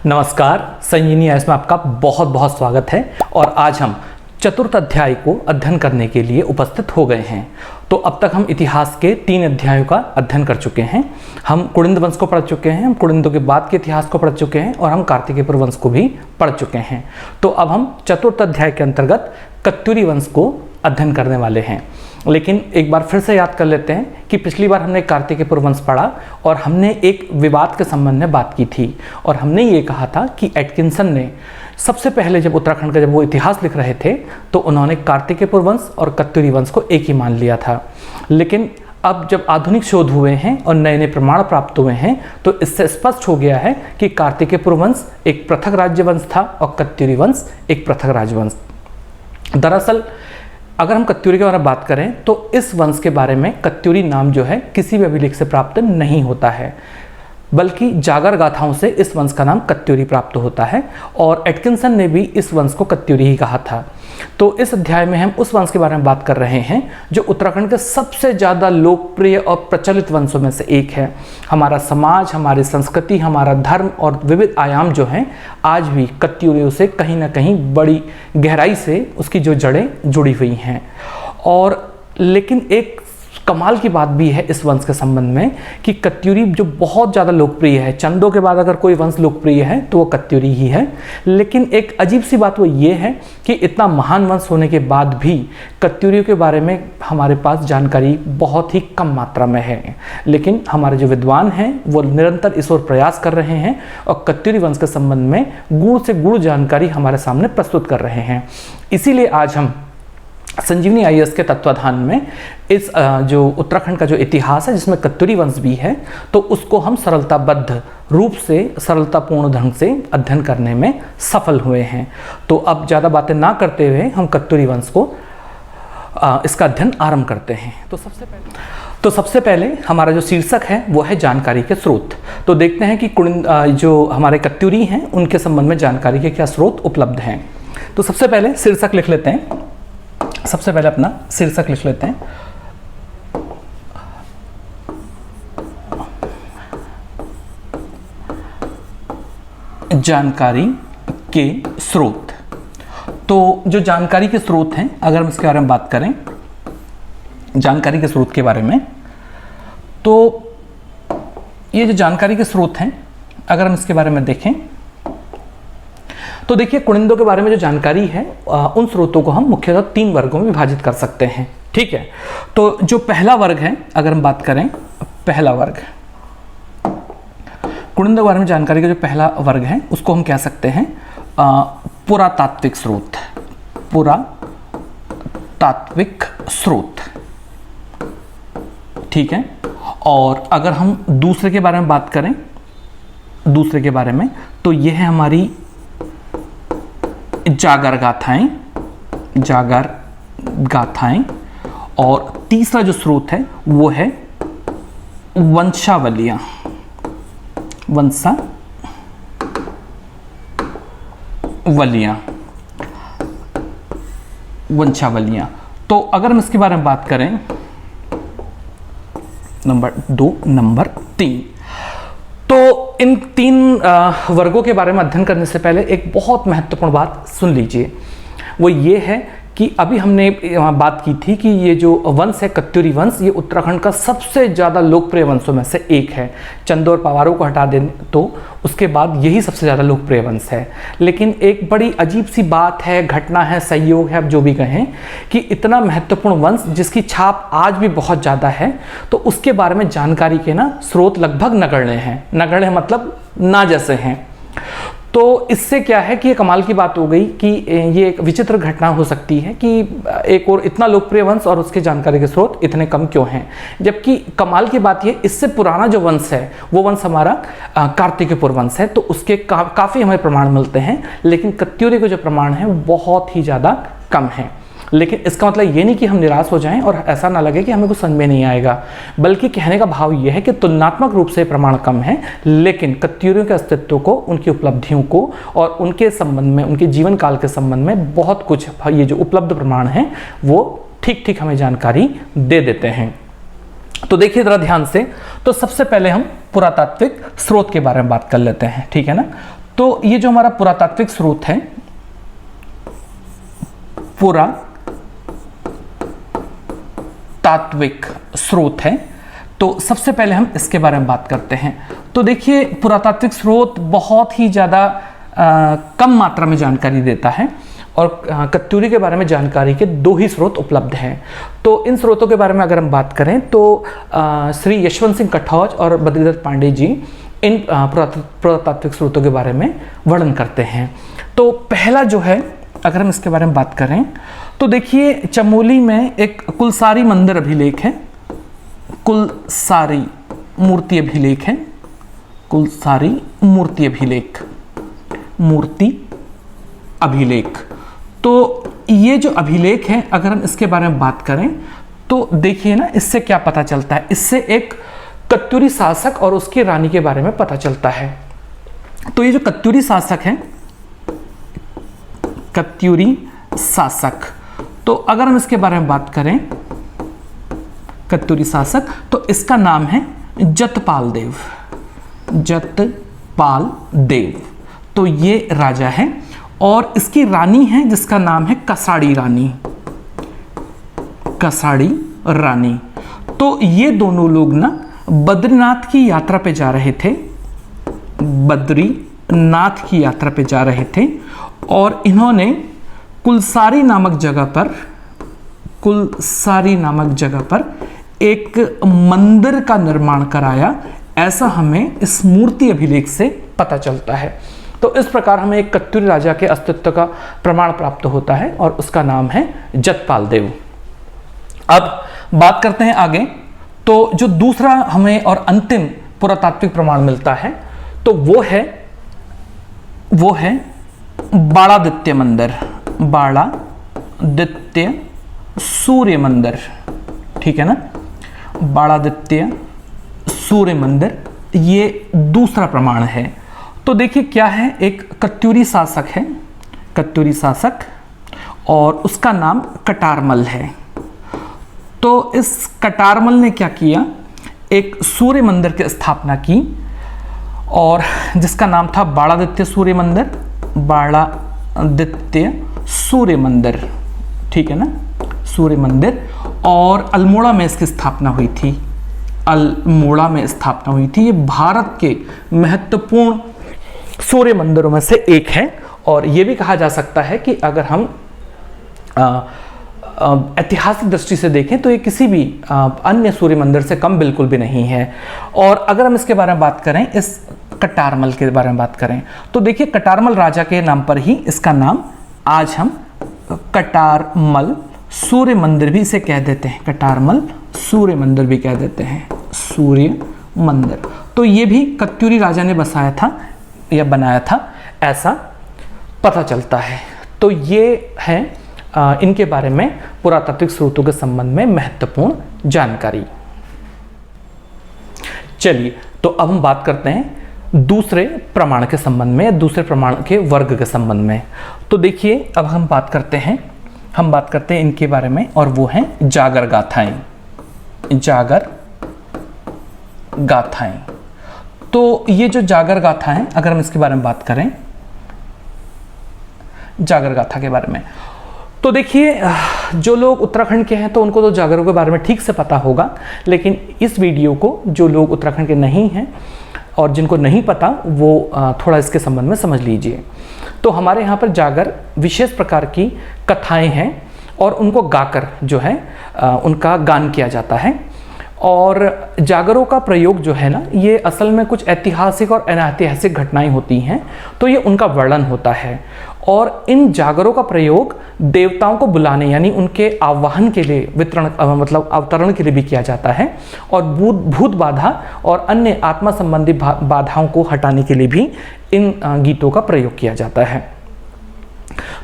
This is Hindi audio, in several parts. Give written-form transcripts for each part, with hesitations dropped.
नमस्कार, संजीवनी आयस में आपका बहुत बहुत स्वागत है। और आज हम चतुर्थ अध्याय को अध्ययन करने के लिए उपस्थित हो गए हैं। तो अब तक हम इतिहास के 3 अध्यायों का अध्ययन कर चुके हैं। हम कुलिंद वंश को पढ़ चुके हैं, हम कुलिंदों के बाद के इतिहास को पढ़ चुके हैं और हम कार्तिकेय वंश को भी पढ़ चुके हैं। तो अब हम चतुर्थ अध्याय के अंतर्गत कत्यूरी वंश को अध्ययन करने वाले हैं। लेकिन एक बार फिर से याद कर लेते हैं कि पिछली बार हमने कार्तिकेय वंश पढ़ा और हमने एक विवाद के संबंध में बात की थी और हमने ये कहा था कि एटकिंसन ने सबसे पहले जब उत्तराखंड का वो इतिहास लिख रहे थे तो उन्होंने कार्तिकेय वंश और कत्यूरी वंश को एक ही मान लिया था। लेकिन अब जब आधुनिक शोध हुए हैं और नए नए प्रमाण प्राप्त हुए हैं तो इससे स्पष्ट हो गया है कि कार्तिकेय वंश एक पृथक राज्य वंश था और कत्यूरी वंश एक पृथक राजवंश। दरअसल अगर हम कत्यूरी के बारे में बात करें तो इस वंश के बारे में कत्यूरी नाम जो है किसी भी अभिलेख से प्राप्त नहीं होता है, बल्कि जागर गाथाओं से इस वंश का नाम कत्यूरी प्राप्त होता है और एटकिंसन ने भी इस वंश को कत्यूरी ही कहा था। तो इस अध्याय में हम उस वंश के बारे में बात कर रहे हैं जो उत्तराखंड के सबसे ज़्यादा लोकप्रिय और प्रचलित वंशों में से एक है। हमारा समाज, हमारी संस्कृति, हमारा धर्म और विविध आयाम जो हैं आज भी कत्यूरियों से कहीं ना कहीं बड़ी गहराई से उसकी जो जड़ें जुड़ी हुई हैं। और लेकिन एक कमाल की बात भी है इस वंश के संबंध में कि कत्यूरी जो बहुत ज़्यादा लोकप्रिय है, चंदों के बाद अगर कोई वंश लोकप्रिय है तो वो कत्यूरी ही है। लेकिन एक अजीब सी बात वो ये है कि इतना महान वंश होने के बाद भी कत्यूरियों के बारे में हमारे पास जानकारी बहुत ही कम मात्रा में है। लेकिन हमारे जो विद्वान हैं वो निरंतर इस ओर प्रयास कर रहे हैं और कत्यूरी वंश के संबंध में गुण से गुण जानकारी हमारे सामने प्रस्तुत कर रहे हैं। इसीलिए आज हम संजीवनी आईएएस के तत्वाधान में इस जो उत्तराखंड का जो इतिहास है जिसमें कत्यूरी वंश भी है तो उसको हम सरलताबद्ध रूप से सरलतापूर्ण ढंग से अध्ययन करने में सफल हुए हैं। तो अब ज़्यादा बातें ना करते हुए हम कत्यूरी वंश को इसका अध्ययन आरंभ करते हैं। तो सबसे पहले हमारा जो शीर्षक है वो है जानकारी के स्रोत। तो देखते हैं कि जो हमारे कत्यूरी हैं उनके संबंध में जानकारी के क्या स्रोत उपलब्ध हैं। तो सबसे पहले शीर्षक लिख लेते हैं। सबसे पहले अपना शीर्षक लिख लेते हैं। जानकारी के स्रोत। तो जो जानकारी के स्रोत हैं, अगर हम इसके बारे में बात करें जानकारी के स्रोत के बारे में, तो ये जो जानकारी के स्रोत हैं अगर हम इसके बारे में देखें तो देखिए कुलिंदों के बारे में जो जानकारी है उन स्रोतों को हम मुख्यतः 3 वर्गों में विभाजित कर सकते हैं। ठीक है, तो जो पहला वर्ग है अगर हम बात करें, पहला वर्ग कुलिंदों के बारे में जानकारी का जो पहला वर्ग है उसको हम कह सकते हैं पुरातात्विक स्रोत। पुरातात्विक स्रोत, ठीक है। और अगर हम दूसरे के बारे में बात करें, दूसरे के बारे में तो यह है हमारी जागर गाथाएं। और तीसरा जो स्रोत है वो है वंशावलियां। तो अगर हम इसके बारे में बात करें नंबर 2, नंबर 3, तो इन 3 वर्गों के बारे में अध्ययन करने से पहले एक बहुत महत्वपूर्ण बात सुन लीजिए। वो ये है कि अभी हमने बात की थी कि ये जो वंश है कत्यूरी वंश, ये उत्तराखंड का सबसे ज़्यादा लोकप्रिय वंशों में से एक है। चंदों और पवारों को हटा दें तो उसके बाद यही सबसे ज़्यादा लोकप्रिय वंश है। लेकिन एक बड़ी अजीब सी बात है, घटना है, संयोग है, अब जो भी कहें, कि इतना महत्वपूर्ण वंश जिसकी छाप आज भी बहुत ज़्यादा है तो उसके बारे में जानकारी के ना स्रोत लगभग नगण्य हैं। नगण्य मतलब ना जैसे हैं। तो इससे क्या है कि ये कमाल की बात हो गई कि ये एक विचित्र घटना हो सकती है कि एक और इतना लोकप्रिय वंश और उसके जानकारी के स्रोत इतने कम क्यों हैं। जबकि कमाल की बात ये, इससे पुराना जो वंश है वो वंश हमारा कार्तिकेय वंश है तो उसके काफ़ी हमें प्रमाण मिलते हैं। लेकिन कत्यूरी के जो प्रमाण हैं वो बहुत ही ज़्यादा कम हैं। लेकिन इसका मतलब ये नहीं कि हम निराश हो जाएं और ऐसा ना लगे कि हमें कुछ समझ में नहीं आएगा, बल्कि कहने का भाव ये है कि तुलनात्मक रूप से प्रमाण कम है लेकिन कत्यूरियों के अस्तित्व को, उनकी उपलब्धियों को और उनके संबंध में, उनके जीवन काल के संबंध में बहुत कुछ ये जो उपलब्ध प्रमाण हैं वो ठीक ठीक हमें जानकारी दे देते हैं। तो देखिए जरा ध्यान से, तो सबसे पहले हम पुरातात्विक स्रोत के बारे में बात कर लेते हैं, ठीक है ना। तो ये जो हमारा पुरातात्विक स्रोत है, पुरातात्विक स्रोत है, तो सबसे पहले हम इसके बारे में बात करते हैं। तो देखिए, पुरातात्विक स्रोत बहुत ही ज़्यादा कम मात्रा में जानकारी देता है और कत्यूरी के बारे में जानकारी के 2 ही स्रोत उपलब्ध हैं। तो इन स्रोतों के बारे में अगर हम बात करें तो श्री यशवंत सिंह कठौज और बद्रीदत्त पांडे जी इन पुरातात्विक स्रोतों के बारे में वर्णन करते हैं। तो पहला जो है, अगर हम इसके बारे में बात करें तो देखिए, चमोली में एक कुलसारी मंदिर अभिलेख है, कुलसारी मूर्ति अभिलेख है, कुलसारी मूर्ति अभिलेख, मूर्ति अभिलेख। तो ये जो अभिलेख है, अगर हम इसके बारे में बात करें तो देखिए ना, इससे क्या पता चलता है, इससे एक कत्यूरी शासक और उसकी रानी के बारे में पता चलता है। तो ये जो कत्यूरी शासक है, कत्यूरी शासक, तो अगर हम इसके बारे में बात करें, कत्यूरी शासक, तो इसका नाम है जतपाल देव, जतपाल देव। तो ये राजा है और इसकी रानी है जिसका नाम है कसाड़ी रानी, कसाड़ी रानी। तो ये दोनों लोग ना बद्रीनाथ की यात्रा पे जा रहे थे, बद्रीनाथ की यात्रा पे जा रहे थे और इन्होंने कुलसारी नामक जगह पर, कुलसारी नामक जगह पर एक मंदिर का निर्माण कराया, ऐसा हमें इस मूर्ति अभिलेख से पता चलता है। तो इस प्रकार हमें एक कत्यूरी राजा के अस्तित्व का प्रमाण प्राप्त होता है और उसका नाम है जतपाल देव। अब बात करते हैं आगे। तो जो दूसरा हमें और अंतिम पुरातात्विक प्रमाण मिलता है तो वो है बाड़ादित्य मंदिर, बाड़ादित्य सूर्य मंदिर, ठीक है ना, बाड़ादित्य सूर्य मंदिर, ये दूसरा प्रमाण है। तो देखिए क्या है, एक कत्यूरी शासक है, कत्यूरी शासक, और उसका नाम कटारमल है। तो इस कटारमल ने क्या किया, एक सूर्य मंदिर की स्थापना की और जिसका नाम था बाड़ादित्य सूर्य मंदिर, बाड़ादित्य सूर्य मंदिर, ठीक है ना, सूर्य मंदिर। और अल्मोड़ा में इसकी स्थापना हुई थी, अल्मोड़ा में स्थापना हुई थी। ये भारत के महत्वपूर्ण सूर्य मंदिरों में से एक है और ये भी कहा जा सकता है कि अगर हम ऐतिहासिक दृष्टि से देखें तो ये किसी भी अन्य सूर्य मंदिर से कम बिल्कुल भी नहीं है। और अगर हम इसके बारे में बात करें, इस कटारमल के बारे में बात करें, तो देखिए कटारमल राजा के नाम पर ही इसका नाम आज हम कटारमल सूर्य मंदिर भी इसे कह देते हैं, कटारमल सूर्य मंदिर भी कह देते हैं, सूर्य मंदिर। तो ये भी कत्यूरी राजा ने बसाया था या बनाया था, ऐसा पता चलता है। तो ये है इनके बारे में पुरातात्विक स्रोतों के संबंध में महत्वपूर्ण जानकारी। चलिए, तो अब हम बात करते हैं दूसरे प्रमाण के संबंध में, दूसरे प्रमाण के वर्ग के संबंध में। तो देखिए, अब हम बात करते हैं इनके बारे में, और वो हैं जागर गाथाएं, जागर गाथाएं। तो ये जो जागर गाथा है, अगर हम इसके बारे में बात करें, जागर गाथा के बारे में, तो देखिए जो लोग उत्तराखंड के हैं तो उनको तो जागरों के बारे में ठीक से पता होगा, लेकिन इस वीडियो को जो लोग उत्तराखंड के नहीं हैं और जिनको नहीं पता वो थोड़ा इसके संबंध में समझ लीजिए। तो हमारे यहाँ पर जागर विशेष प्रकार की कथाएं हैं और उनको गाकर जो है उनका गान किया जाता है। और जागरों का प्रयोग जो है ना, ये असल में कुछ ऐतिहासिक और अनैतिहासिक घटनाएं होती हैं, तो ये उनका वर्णन होता है। और इन जागरों का प्रयोग देवताओं को बुलाने यानी उनके आवाहन के लिए, वितरण मतलब अवतरण के लिए भी किया जाता है, और भूत बाधा और अन्य आत्मा संबंधी बाधाओं को हटाने के लिए भी इन गीतों का प्रयोग किया जाता है।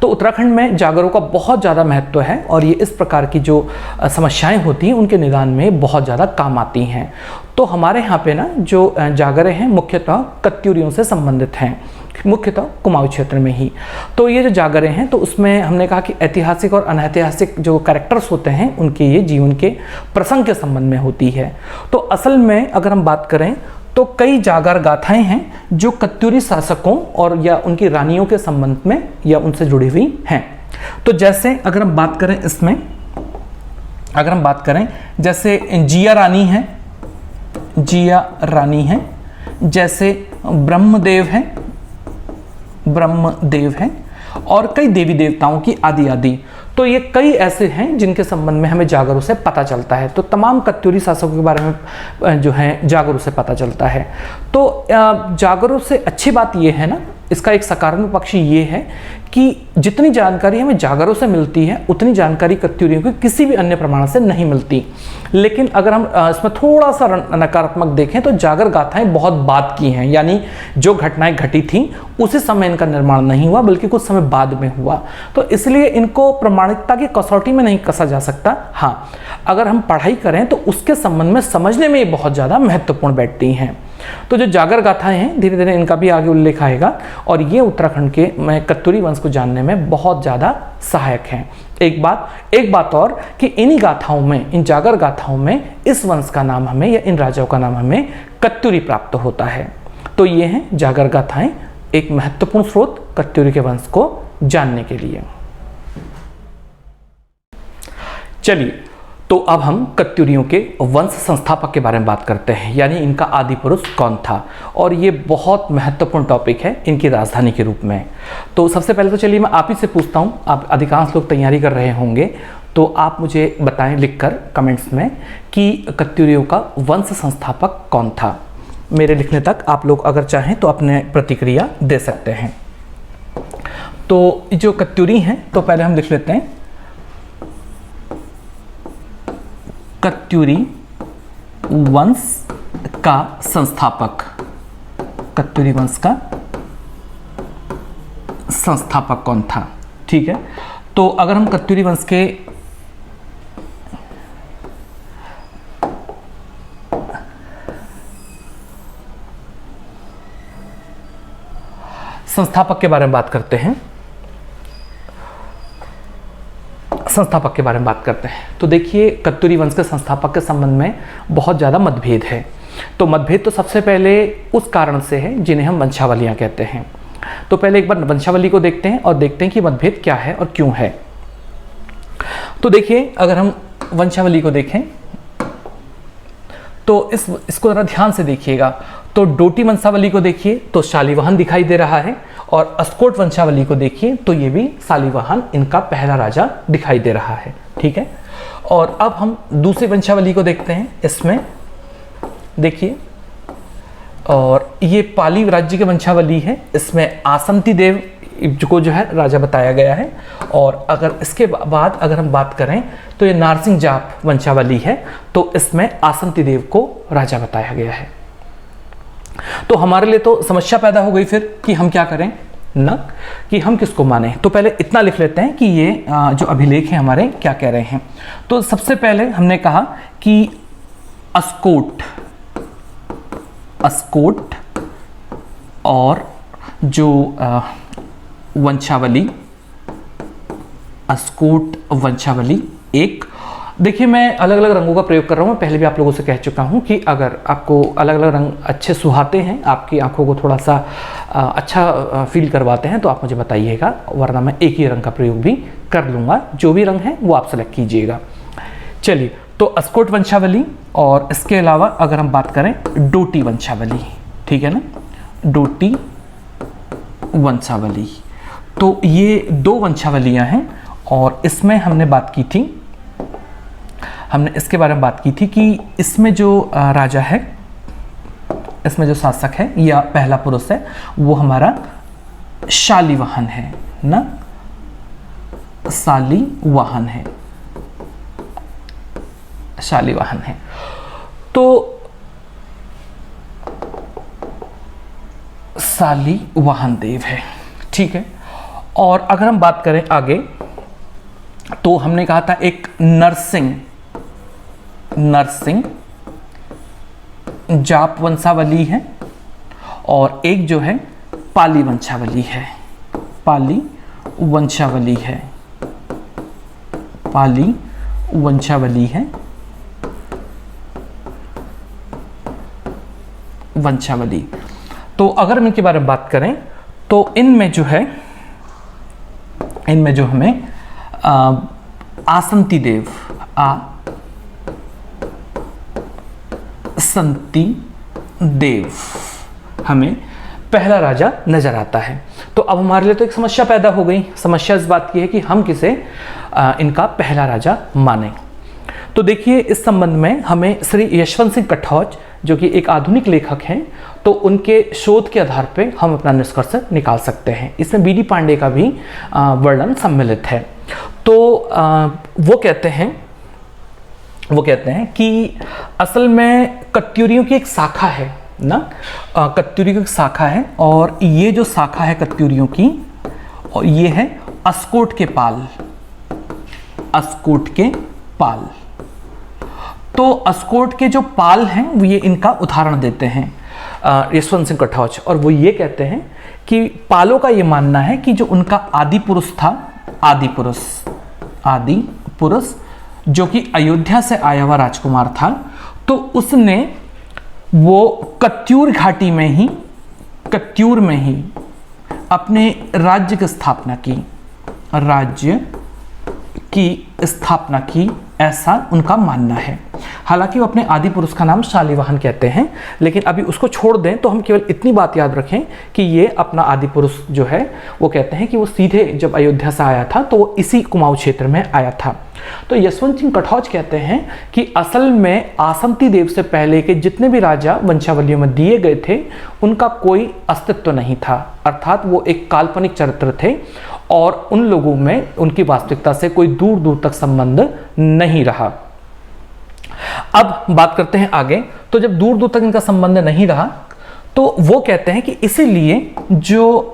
तो उत्तराखंड में जागरों का बहुत ज़्यादा महत्व है और ये इस प्रकार की जो समस्याएं होती हैं उनके निदान में बहुत ज़्यादा काम आती हैं। तो हमारे यहाँ पे ना जो जागरे हैं मुख्यतः कत्यूरियों से संबंधित हैं, मुख्यतः कुमाऊं क्षेत्र में ही। तो ये जो जागरे हैं तो उसमें हमने कहा कि ऐतिहासिक और अनैतिहासिक जो कैरेक्टर्स होते हैं उनके ये जीवन के प्रसंग के संबंध में होती है। तो असल में अगर हम बात करें तो कई जागर गाथाएं हैं जो कत्यूरी शासकों और या उनकी रानियों के संबंध में या उनसे जुड़ी हुई हैं। तो जैसे अगर हम बात करें इसमें, अगर हम बात करें जैसे जिया रानी है, जिया रानी है, जैसे ब्रह्मदेव है, ब्रह्मदेव है, और कई देवी देवताओं की आदि आदि। तो ये कई ऐसे हैं जिनके संबंध में हमें जागरों से पता चलता है। तो तमाम कत्यूरी शासकों के बारे में जो है जागरों से पता चलता है। तो जागरों से अच्छी बात ये है ना, इसका एक सकारात्मक पक्ष ये है कि जितनी जानकारी हमें जागरों से मिलती है उतनी जानकारी कत्यूरियों की किसी भी अन्य प्रमाण से नहीं मिलती। लेकिन अगर हम इसमें थोड़ा सा नकारात्मक देखें तो जागर गाथाएं बहुत बाद की हैं, यानी जो घटनाएं घटी थीं उसी समय इनका निर्माण नहीं हुआ बल्कि कुछ समय बाद में हुआ। तो इसलिए इनको प्रमाणिकता की कसौटी में नहीं कसा जा सकता। हाँ, अगर हम पढ़ाई करें तो उसके संबंध में समझने में ये बहुत ज़्यादा महत्वपूर्ण बैठती हैं। तो जो जागर गाथाएं हैं धीरे धीरे इनका भी आगे उल्लेख आएगा और ये उत्तराखंड के कत्यूरी वंश को जानने में बहुत ज़्यादा सहायक हैं। एक बात और कि इन्हीं गाथाओं में, इन जागर गाथाओं में इस वंश का नाम हमें या इन राजाओं का नाम हमें कत्यूरी प्राप्त होता है। तो ये हैं जागर गाथाएं, एक महत्वपूर्ण स्रोत कत्यूरी के वंश को जानने के लिए। चलिए, तो अब हम कत्यूरियों के वंश संस्थापक के बारे में बात करते हैं, यानी इनका आदि पुरुष कौन था। और ये बहुत महत्वपूर्ण टॉपिक है इनकी राजधानी के रूप में। तो सबसे पहले तो चलिए मैं आप ही से पूछता हूँ, आप अधिकांश लोग तैयारी कर रहे होंगे, तो आप मुझे बताएं लिखकर कमेंट्स में कि कत्यूरियों का वंश संस्थापक कौन था। मेरे लिखने तक आप लोग अगर चाहें तो अपने प्रतिक्रिया दे सकते हैं। तो जो कत्यूरी हैं तो पहले हम लिख लेते हैं कत्यूरी वंश का संस्थापक। कत्यूरी वंश का संस्थापक कौन था, ठीक है। तो अगर हम कत्यूरी वंश के संस्थापक के बारे में बात करते हैं, संस्थापक के बारे में बात करते हैं, तो देखिए कत्यूरी वंश के संस्थापक के संबंध में बहुत ज़्यादा मतभेद है। तो मतभेद तो सबसे पहले उस कारण से है जिन्हें हम वंशावलियाँ कहते हैं। तो पहले एक बार वंशावली को देखते हैं और देखते हैं कि मतभेद क्या है और क्यों है। तो देखिए अगर हम वंशावली को देखें तो इसको ज़रा ध्यान से देखिएगा। तो डोटी वंशावली को देखिए तो शालिवाहन दिखाई दे रहा है, और अस्कोट वंशावली को देखिए तो ये भी शालिवाहन इनका पहला राजा दिखाई दे रहा है, ठीक है। और अब हम दूसरी वंशावली को देखते हैं, इसमें देखिए, और ये पाली राज्य की वंशावली है, इसमें आसंती देव को जो है राजा बताया गया है। और अगर इसके बाद अगर हम बात करें तो ये नारसिंह जाप वंशावली है, तो इसमें आसंती देव को राजा बताया गया है। तो हमारे लिए तो समस्या पैदा हो गई फिर कि हम क्या करें ना, कि हम किसको माने। तो पहले इतना लिख लेते हैं कि ये जो अभिलेख हैं हमारे क्या कह रहे हैं। तो सबसे पहले हमने कहा कि अस्कोट, अस्कोट और जो वंशावली, अस्कोट वंशावली एक। देखिए मैं अलग अलग रंगों का प्रयोग कर रहा हूँ, पहले भी आप लोगों से कह चुका हूँ कि अगर आपको अलग अलग रंग अच्छे सुहाते हैं, आपकी आंखों को थोड़ा सा अच्छा फील करवाते हैं, तो आप मुझे बताइएगा, वरना मैं एक ही रंग का प्रयोग भी कर लूँगा। जो भी रंग है वो आप सेलेक्ट कीजिएगा। चलिए, तो अस्कोट वंशावली और इसके अलावा अगर हम बात करें डोटी वंशावली, ठीक है ना, डोटी वंशावली। तो ये दो वंशावलियाँ हैं और इसमें हमने बात की थी, हमने इसके बारे में बात की थी कि इसमें जो राजा है, इसमें जो शासक है या पहला पुरुष है वो हमारा शालिवाहन है ना, शालिवाहन है, शालिवाहन है। तो शालिवाहन देव है, ठीक है। और अगर हम बात करें आगे तो हमने कहा था एक नरसिंह, नरसिंह जाप वंशावली है, और एक जो है पाली वंशावली है, पाली वंशावली है, पाली वंशावली है। वंशावली। तो अगर हम इनके बारे में बात करें तो इनमें जो हमें आसंती देव, आसंती देव हमें पहला राजा नजर आता है। तो अब हमारे लिए तो एक समस्या पैदा हो गई। समस्या इस बात की है कि हम किसे इनका पहला राजा माने। तो देखिए, इस संबंध में हमें श्री यशवंत सिंह कटौच जो कि एक आधुनिक लेखक हैं, तो उनके शोध के आधार पे हम अपना निष्कर्ष निकाल सकते हैं। इसमें बी डी पांडे का भी वर्णन सम्मिलित है। तो वो कहते हैं कि असल में कत्यूरियों की एक शाखा है ना, कत्यूरियों की एक शाखा है, और ये जो शाखा है कत्यूरियों की, और ये है अस्कोट के पाल, अस्कोट के पाल। तो अस्कोट के जो पाल हैं वो ये इनका उदाहरण देते हैं यशवंत सिंह कटौच, और वो ये कहते हैं कि पालों का ये मानना है कि जो उनका आदि पुरुष था, आदि पुरुष जो कि अयोध्या से आया हुआ राजकुमार था, तो उसने वो कत्यूर घाटी में ही, कत्यूर में ही अपने राज्य की स्थापना की, राज्य की स्थापना की, ऐसा उनका मानना है। हालांकि वो अपने आदि पुरुष का नाम शालिवाहन कहते हैं, लेकिन अभी उसको छोड़ दें तो हम केवल इतनी बात याद रखें कि ये अपना आदि पुरुष जो है वो कहते हैं कि वो सीधे जब अयोध्या से आया था तो वो इसी कुमाऊं क्षेत्र में आया था। तो यशवंत सिंह कटौच कहते हैं कि असल में आसंती देव से पहले के जितने भी राजा वंशावलियों में दिए गए थे उनका कोई अस्तित्व नहीं था, अर्थात वो एक काल्पनिक चरित्र थे और उन लोगों में उनकी वास्तविकता से कोई दूर दूर तक संबंध नहीं रहा। अब बात करते हैं आगे। तो जब दूर दूर तक इनका संबंध नहीं रहा तो वो कहते हैं कि इसीलिए जो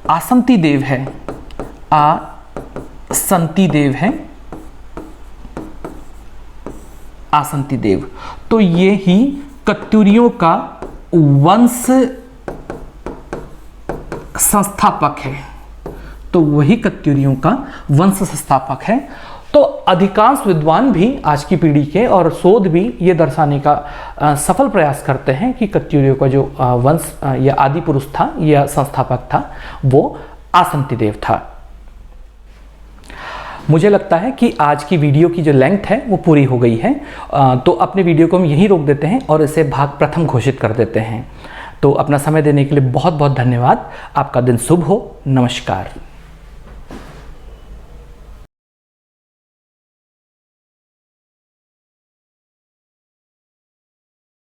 आसंती देव है, आसंती देव, तो ये ही कत्यूरियों का वंश संस्थापक है। तो वही कत्यूरियों का वंश संस्थापक है। तो अधिकांश विद्वान भी आज की पीढ़ी के और शोध भी ये दर्शाने का सफल प्रयास करते हैं कि कत्यूरियों का जो वंश या आदि पुरुष था या संस्थापक था वो आसंती देव था। मुझे लगता है कि आज की वीडियो की जो लेंथ है वो पूरी हो गई है, तो अपने वीडियो को हम यहीं रोक देते हैं और इसे भाग प्रथम घोषित कर देते हैं। तो अपना समय देने के लिए बहुत बहुत धन्यवाद। आपका दिन शुभ हो। नमस्कार।